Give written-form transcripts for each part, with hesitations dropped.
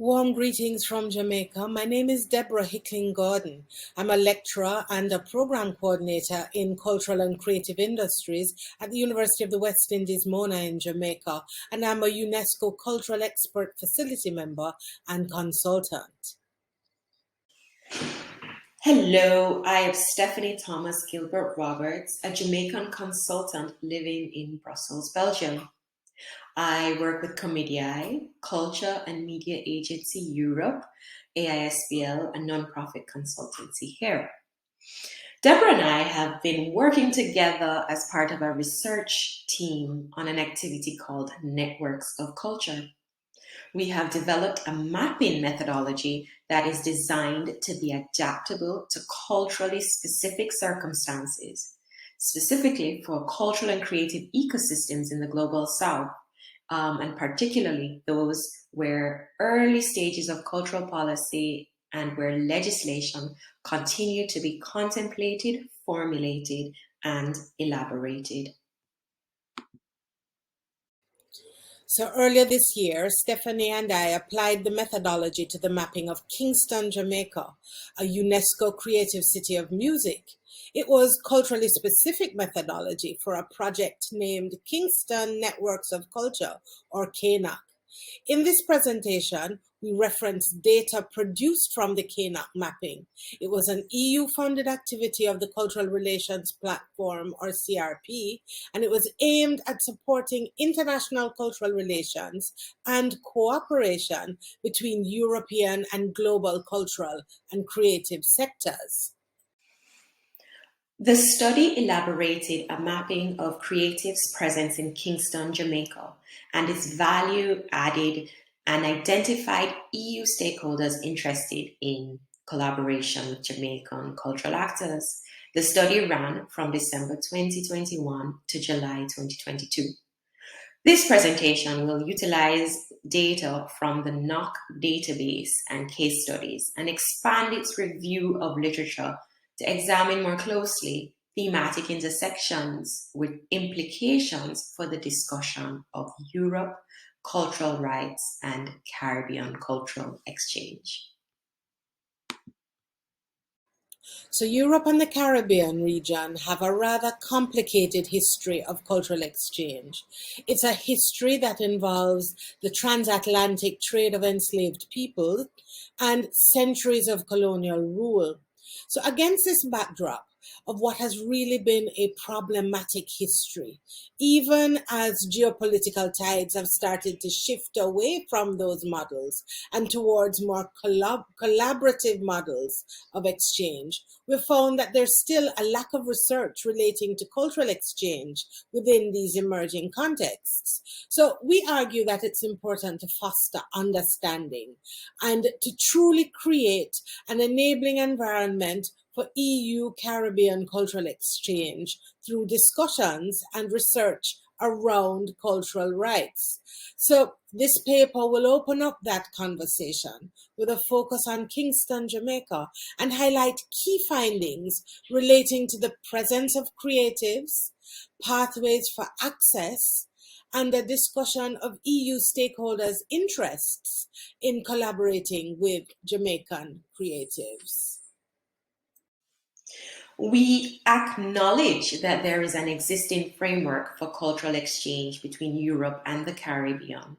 Warm greetings from Jamaica. My name is Deborah Hickling Gordon. I'm a lecturer and a program coordinator in cultural and creative industries at the University of the West Indies, Mona in Jamaica, and I'm a UNESCO Cultural Expert Facility member and consultant. Hello, I am Stephanie Thomas Gilbert Roberts, a Jamaican consultant living in Brussels, Belgium. I work with Comedii, Culture and Media Agency Europe, AISBL, a nonprofit consultancy here. Deborah and I have been working together as part of a research team on an activity called Networks of Culture. We have developed a mapping methodology that is designed to be adaptable to culturally specific circumstances, specifically for cultural and creative ecosystems in the global south, and particularly those where early stages of cultural policy and where legislation continue to be contemplated, formulated, and elaborated. So earlier this year, Stephanie and I applied the methodology to the mapping of Kingston, Jamaica, a UNESCO Creative City of Music. It was culturally specific methodology for a project named Kingston Networks of Culture, or KNOC. In this presentation, we reference data produced from the KNOC mapping. It was an EU-funded activity of the Cultural Relations Platform, or CRP, and it was aimed at supporting international cultural relations and cooperation between European and global cultural and creative sectors. The study elaborated a mapping of creatives' presence in Kingston, Jamaica, and its value added and identified EU stakeholders interested in collaboration with Jamaican cultural actors. The study ran from December 2021 to July 2022. This presentation will utilize data from the NOC database and case studies and expand its review of literature to examine more closely thematic intersections with implications for the discussion of Europe, cultural rights, and Caribbean cultural exchange. So Europe and the Caribbean region have a rather complicated history of cultural exchange. It's a history that involves the transatlantic trade of enslaved people and centuries of colonial rule. So against this backdrop of what has really been a problematic history, even as geopolitical tides have started to shift away from those models and towards more collaborative models of exchange, we've found that there's still a lack of research relating to cultural exchange within these emerging contexts. So we argue that it's important to foster understanding and to truly create an enabling environment for EU Caribbean cultural exchange through discussions and research around cultural rights. So this paper will open up that conversation with a focus on Kingston, Jamaica, and highlight key findings relating to the presence of creatives, pathways for access, and a discussion of EU stakeholders' interests in collaborating with Jamaican creatives. We acknowledge that there is an existing framework for cultural exchange between Europe and the Caribbean.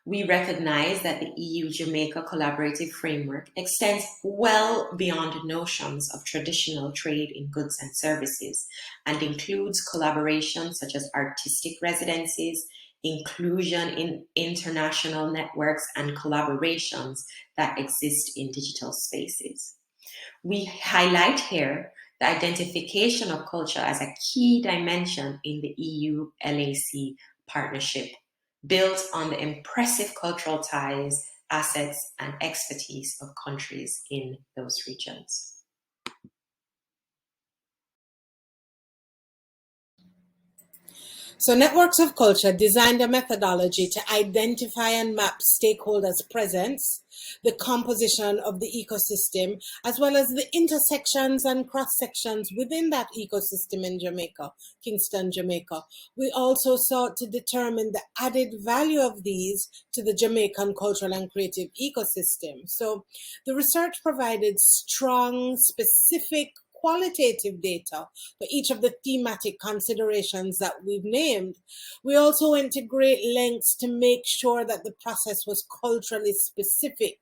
We recognize that the EU-Jamaica collaborative framework extends well beyond notions of traditional trade in goods and services and includes collaboration such as artistic residencies, inclusion in international networks, and collaborations that exist in digital spaces. We highlight here the identification of culture as a key dimension in the EU-LAC partnership, built on the impressive cultural ties, assets, and expertise of countries in those regions. So Networks of Culture designed a methodology to identify and map stakeholders' presence, the composition of the ecosystem, as well as the intersections and cross-sections within that ecosystem in Jamaica, Kingston, Jamaica. We also sought to determine the added value of these to the Jamaican cultural and creative ecosystem. So the research provided strong, specific, qualitative data for each of the thematic considerations that we've named. We also went to great lengths to make sure that the process was culturally specific,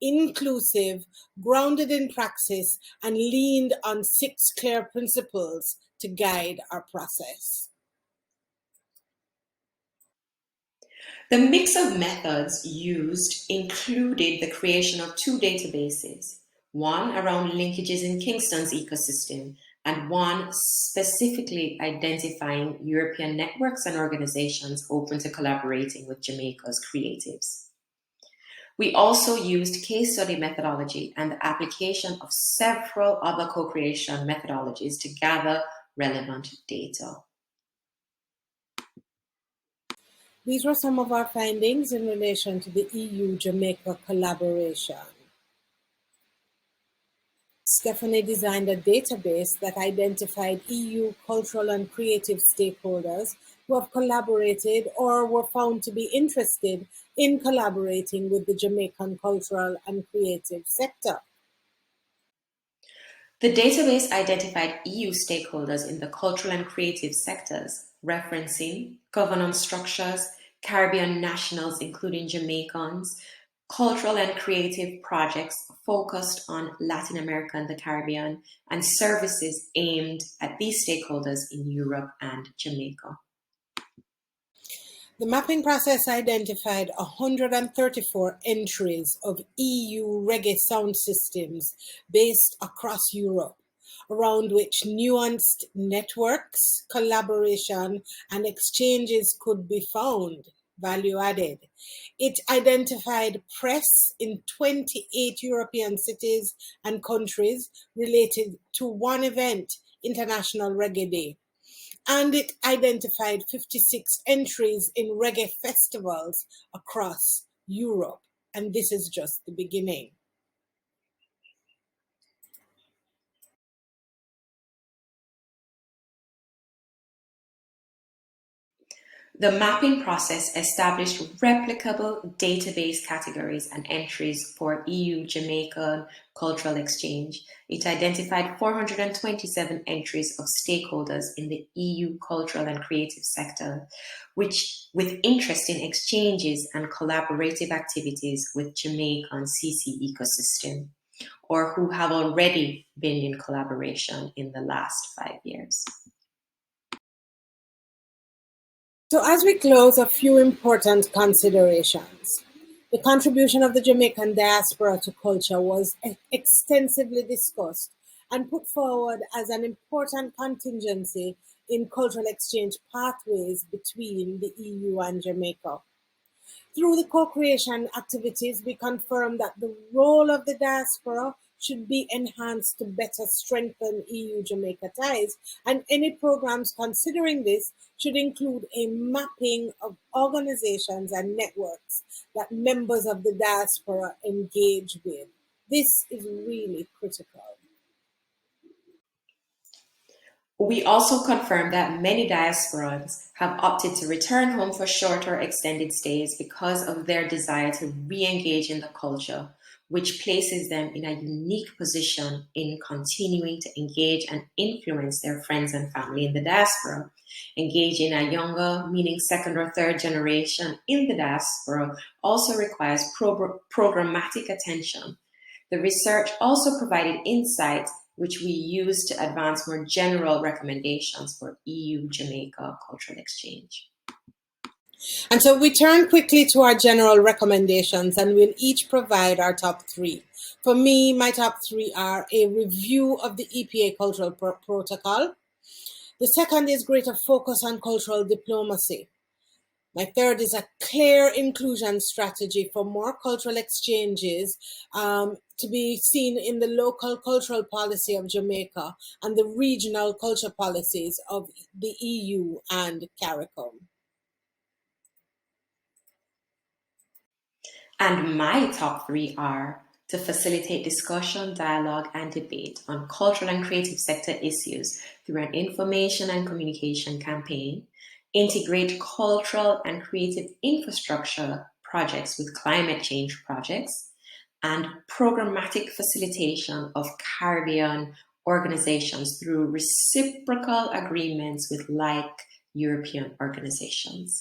inclusive, grounded in praxis, and leaned on 6 clear principles to guide our process. The mix of methods used included the creation of 2 databases, one around linkages in Kingston's ecosystem, and one specifically identifying European networks and organizations open to collaborating with Jamaica's creatives. We also used case study methodology and the application of several other co-creation methodologies to gather relevant data. These were some of our findings in relation to the EU-Jamaica collaboration. Stephanie designed a database that identified EU cultural and creative stakeholders who have collaborated or were found to be interested in collaborating with the Jamaican cultural and creative sector. The database identified EU stakeholders in the cultural and creative sectors, referencing governance structures, Caribbean nationals, including Jamaicans, cultural and creative projects focused on Latin America and the Caribbean, and services aimed at these stakeholders in Europe and Jamaica. The mapping process identified 134 entries of EU reggae sound systems based across Europe, around which nuanced networks, collaboration, and exchanges could be found, value added. It identified press in 28 European cities and countries related to one event, International Reggae Day. And it identified 56 entries in reggae festivals across Europe. And this is just the beginning. The mapping process established replicable database categories and entries for EU-Jamaican cultural exchange. It identified 427 entries of stakeholders in the EU cultural and creative sector, which with interest in exchanges and collaborative activities with Jamaican CC ecosystem, or who have already been in collaboration in the last 5 years. So as we close, a few important considerations. The contribution of the Jamaican diaspora to culture was extensively discussed and put forward as an important contingency in cultural exchange pathways between the EU and Jamaica. Through the co-creation activities, we confirm that the role of the diaspora should be enhanced to better strengthen EU-Jamaica ties, and any programs considering this should include a mapping of organizations and networks that members of the diaspora engage with. This is really critical. We also confirmed that many diasporans have opted to return home for short or extended stays because of their desire to re-engage in the culture, which places them in a unique position in continuing to engage and influence their friends and family in the diaspora. Engaging a younger, meaning second or third generation in the diaspora, also requires programmatic attention. The research also provided insight which we use to advance more general recommendations for EU-Jamaica cultural exchange. And so we turn quickly to our general recommendations, and we'll each provide our top 3. For me, my top 3 are a review of the EPA Cultural Protocol. The second is greater focus on cultural diplomacy. My third is a clear inclusion strategy for more cultural exchanges to be seen in the local cultural policy of Jamaica and the regional culture policies of the EU and CARICOM. And my top three are to facilitate discussion, dialogue, and debate on cultural and creative sector issues through an information and communication campaign, integrate cultural and creative infrastructure projects with climate change projects, and programmatic facilitation of Caribbean organizations through reciprocal agreements with like European organizations.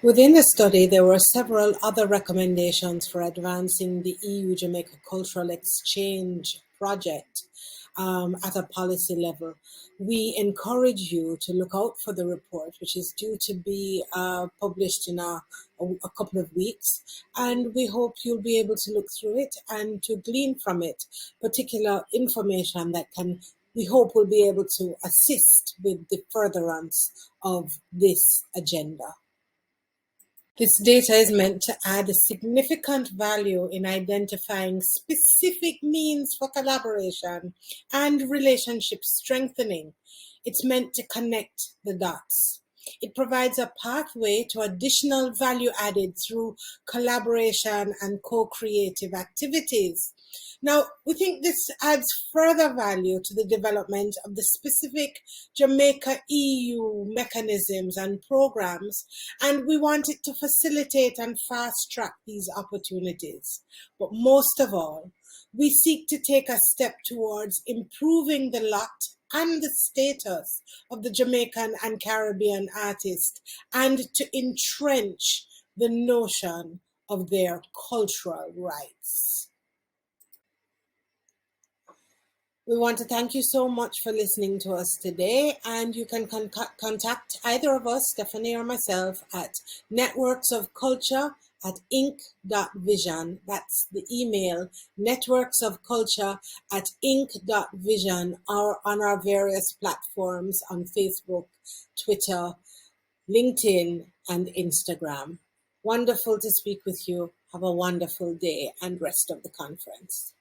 Within the study, there were several other recommendations for advancing the EU-Jamaica Cultural Exchange project at a policy level. We encourage you to look out for the report, which is due to be published in a couple of weeks, and we hope you'll be able to look through it and to glean from it particular information that we hope will be able to assist with the furtherance of this agenda. This data is meant to add a significant value in identifying specific means for collaboration and relationship strengthening. It's meant to connect the dots. It provides a pathway to additional value added through collaboration and co-creative activities. Now, we think this adds further value to the development of the specific Jamaica EU mechanisms and programs, and we want it to facilitate and fast track these opportunities. But most of all, we seek to take a step towards improving the lot and the status of the Jamaican and Caribbean artists and to entrench the notion of their cultural rights. We want to thank you so much for listening to us today, and you can contact either of us, Stephanie or myself, at networksofculture@inc.vision. That's the email, networksofculture@inc.vision, or on our various platforms on Facebook, Twitter, LinkedIn, and Instagram. Wonderful to speak with you. Have a wonderful day and rest of the conference.